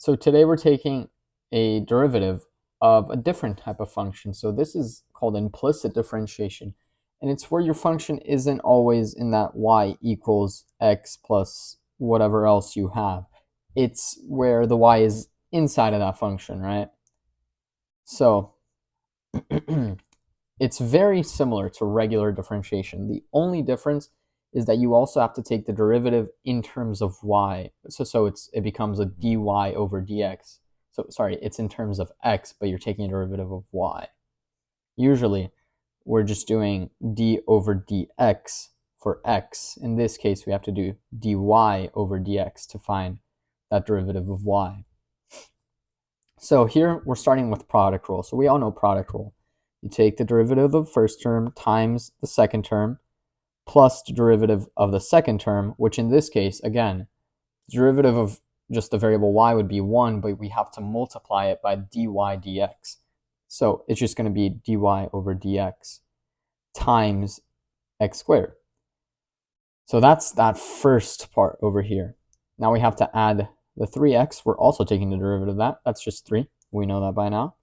So today we're taking a derivative of a different type of function. So this is called implicit differentiation. And it's where your function isn't always in that y equals x plus whatever else you have. It's where the y is inside of that function, right? So it's very similar to regular differentiation. The only difference is that you also have to take the derivative in terms of y. So it becomes a dy over dx. So sorry, it's in terms of x, but you're taking a derivative of y. Usually, we're just doing d over dx for x. In this case, we have to do dy over dx to find that derivative of y. So here we're starting with product rule. So we all know product rule. You take the derivative of the first term times the second term plus the derivative of the second term, which in this case, again, the derivative of just the variable y would be 1, but we have to multiply it by dy dx. So it's just going to be dy over dx times x squared. So that's that first part over here. Now we have to add the 3x. We're also taking the derivative of that. That's just 3. We know that by now.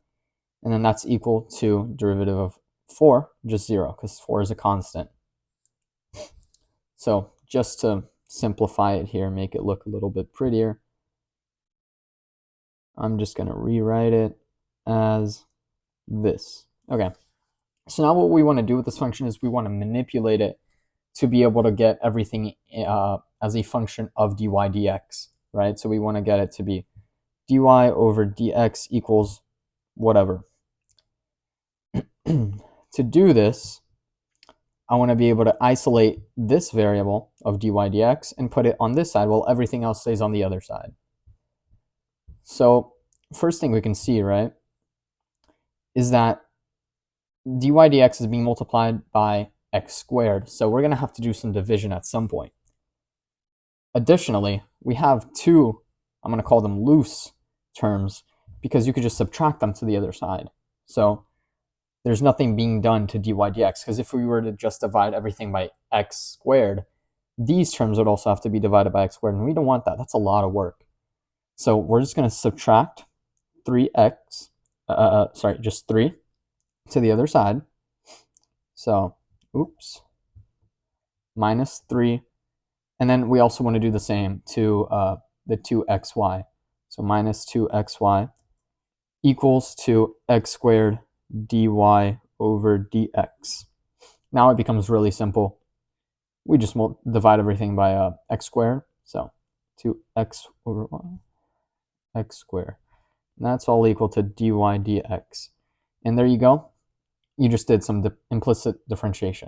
And then that's equal to derivative of 4, just 0, because 4 is a constant. So just to simplify it here, make it look a little bit prettier, I'm just going to rewrite it as this. Okay, so now what we want to do with this function is we want to manipulate it to be able to get everything as a function of dy dx, right? So we want to get it to be dy over dx equals whatever. To do this, I want to be able to isolate this variable of dy dx and put it on this side while everything else stays on the other side. So first thing we can see, right, is that dy dx is being multiplied by x squared. So we're going to have to do some division at some point. Additionally, we have two, I'm going to call them loose terms, because you could just subtract them to the other side. So there's nothing being done to dy dx, because if we were to just divide everything by x squared, these terms would also have to be divided by x squared, and we don't want that. That's a lot of work. So we're just going to subtract 3x, just 3 to the other side. So, oops, minus 3. And then we also want to do the same to the 2xy. So minus 2xy equals to x squared dy over dx. Now it becomes really simple. We just divide everything by x squared. So 2x over 1, x squared. And that's all equal to dy dx. And there you go. You just did some implicit differentiation.